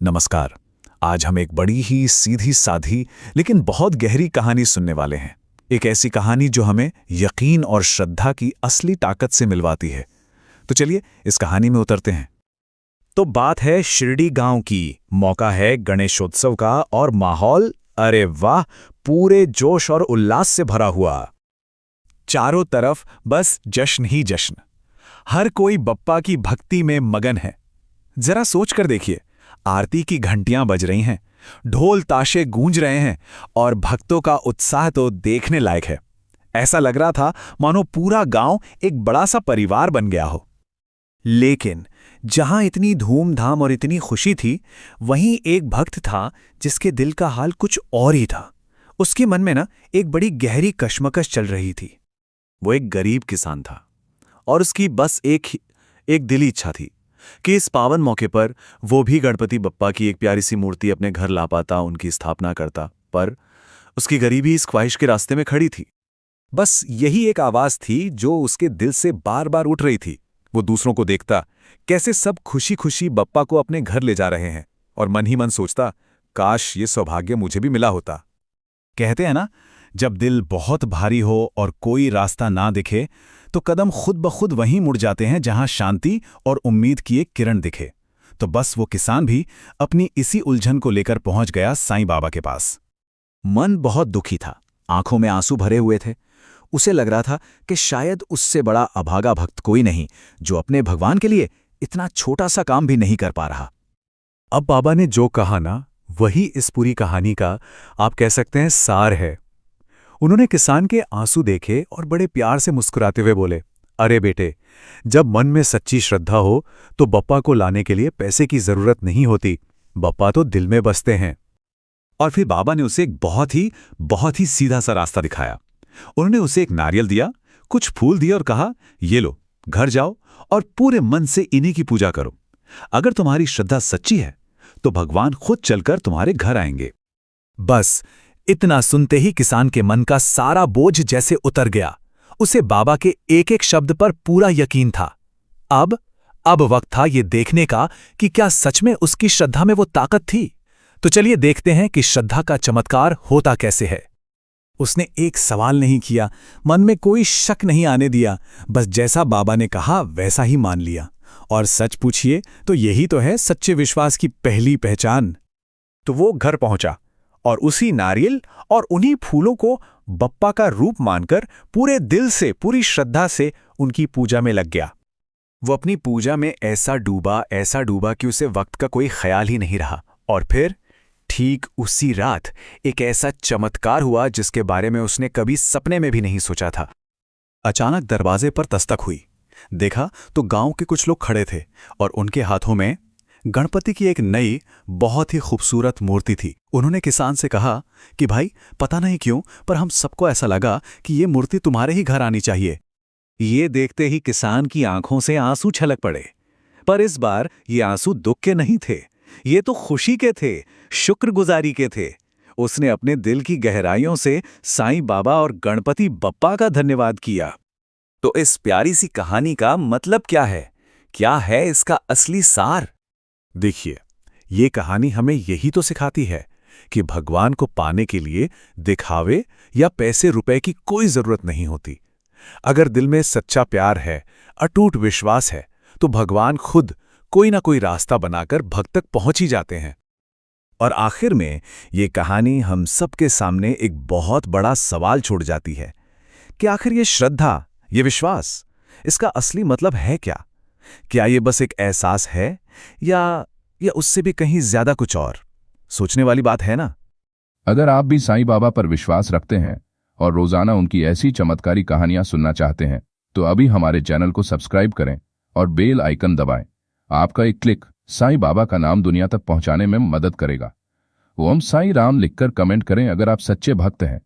नमस्कार। आज हम एक बड़ी ही सीधी साधी लेकिन बहुत गहरी कहानी सुनने वाले हैं। एक ऐसी कहानी जो हमें यकीन और श्रद्धा की असली ताकत से मिलवाती है। तो चलिए इस कहानी में उतरते हैं। तो बात है शिरडी गांव की। मौका है गणेशोत्सव का और माहौल, अरे वाह, पूरे जोश और उल्लास से भरा हुआ। चारों तरफ बस जश्न ही जश्न। हर कोई बप्पा की भक्ति में मगन है। जरा सोच कर देखिए, आरती की घंटियां बज रही हैं, ढोल ताशे गूंज रहे हैं और भक्तों का उत्साह तो देखने लायक है। ऐसा लग रहा था मानो पूरा गांव एक बड़ा सा परिवार बन गया हो। लेकिन जहां इतनी धूमधाम और इतनी खुशी थी, वहीं एक भक्त था जिसके दिल का हाल कुछ और ही था। उसके मन में एक बड़ी गहरी कश्मकश चल रही थी। वो एक गरीब किसान था और उसकी बस एक दिली इच्छा थी कि इस पावन मौके पर वो भी गणपति बप्पा की एक प्यारी सी मूर्ति अपने घर ला पाता, उनकी स्थापना करता। पर उसकी गरीबी इस ख्वाहिश के रास्ते में खड़ी थी। बस यही एक आवाज थी जो उसके दिल से बार बार उठ रही थी। वो दूसरों को देखता कैसे सब खुशी खुशी बप्पा को अपने घर ले जा रहे हैं और मन ही मन सोचता, काश ये सौभाग्य मुझे भी मिला होता। कहते हैं ना, जब दिल बहुत भारी हो और कोई रास्ता ना दिखे तो कदम खुद ब खुद वहीं मुड़ जाते हैं जहां शांति और उम्मीद की एक किरण दिखे। तो बस वो किसान भी अपनी इसी उलझन को लेकर पहुंच गया साईं बाबा के पास। मन बहुत दुखी था, आंखों में आंसू भरे हुए थे। उसे लग रहा था कि शायद उससे बड़ा अभागा भक्त कोई नहीं जो अपने भगवान के लिए इतना छोटा सा काम भी नहीं कर पा रहा। अब बाबा ने जो कहा ना, वही इस पूरी कहानी का आप कह सकते हैं सार है। उन्होंने किसान के आंसू देखे और बड़े प्यार से मुस्कुराते हुए बोले, अरे बेटे, जब मन में सच्ची श्रद्धा हो तो बप्पा को लाने के लिए पैसे की जरूरत नहीं होती, बप्पा तो दिल में बसते हैं। और फिर बाबा ने उसे एक बहुत ही सीधा सा रास्ता दिखाया। उन्होंने उसे एक नारियल दिया, कुछ फूल दिए और कहा, ये लो, घर जाओ और पूरे मन से इन्हीं की पूजा करो। अगर तुम्हारी श्रद्धा सच्ची है तो भगवान खुद चलकर तुम्हारे घर आएंगे। बस इतना सुनते ही किसान के मन का सारा बोझ जैसे उतर गया। उसे बाबा के एक एक शब्द पर पूरा यकीन था। अब वक्त था ये देखने का कि क्या सच में उसकी श्रद्धा में वो ताकत थी। तो चलिए देखते हैं कि श्रद्धा का चमत्कार होता कैसे है। उसने एक सवाल नहीं किया, मन में कोई शक नहीं आने दिया, बस जैसा बाबा ने कहा वैसा ही मान लिया। और सच पूछिए तो यही तो है सच्चे विश्वास की पहली पहचान। तो वो घर पहुंचा और उसी नारियल और उन्हीं फूलों को बप्पा का रूप मानकर पूरे दिल से, पूरी श्रद्धा से उनकी पूजा में लग गया। वो अपनी पूजा में ऐसा डूबा कि उसे वक्त का कोई ख्याल ही नहीं रहा। और फिर ठीक उसी रात एक ऐसा चमत्कार हुआ जिसके बारे में उसने कभी सपने में भी नहीं सोचा था। अचानक दरवाजे पर दस्तक हुई। देखा तो गांव के कुछ लोग खड़े थे और उनके हाथों में गणपति की एक नई बहुत ही खूबसूरत मूर्ति थी। उन्होंने किसान से कहा कि भाई, पता नहीं क्यों पर हम सबको ऐसा लगा कि ये मूर्ति तुम्हारे ही घर आनी चाहिए। ये देखते ही किसान की आंखों से आंसू छलक पड़े। पर इस बार ये आंसू दुख के नहीं थे, ये तो खुशी के थे, शुक्रगुजारी के थे। उसने अपने दिल की गहराइयों से साईं बाबा और गणपति बप्पा का धन्यवाद किया। तो इस प्यारी सी कहानी का मतलब क्या है? क्या है इसका असली सार? देखिए, ये कहानी हमें यही तो सिखाती है कि भगवान को पाने के लिए दिखावे या पैसे रुपए की कोई जरूरत नहीं होती। अगर दिल में सच्चा प्यार है, अटूट विश्वास है, तो भगवान खुद कोई ना कोई रास्ता बनाकर भक्त तक पहुंच ही जाते हैं। और आखिर में ये कहानी हम सबके सामने एक बहुत बड़ा सवाल छोड़ जाती है कि आखिर ये श्रद्धा, ये विश्वास, इसका असली मतलब है क्या? क्या ये बस एक एहसास है या उससे भी कहीं ज्यादा कुछ और? सोचने वाली बात है ना। अगर आप भी साईं बाबा पर विश्वास रखते हैं और रोजाना उनकी ऐसी चमत्कारी कहानियां सुनना चाहते हैं तो अभी हमारे चैनल को सब्सक्राइब करें और बेल आइकन दबाएं। आपका एक क्लिक साईं बाबा का नाम दुनिया तक पहुंचाने में मदद करेगा। ओम साईं राम लिखकर कमेंट करें अगर आप सच्चे भक्त हैं।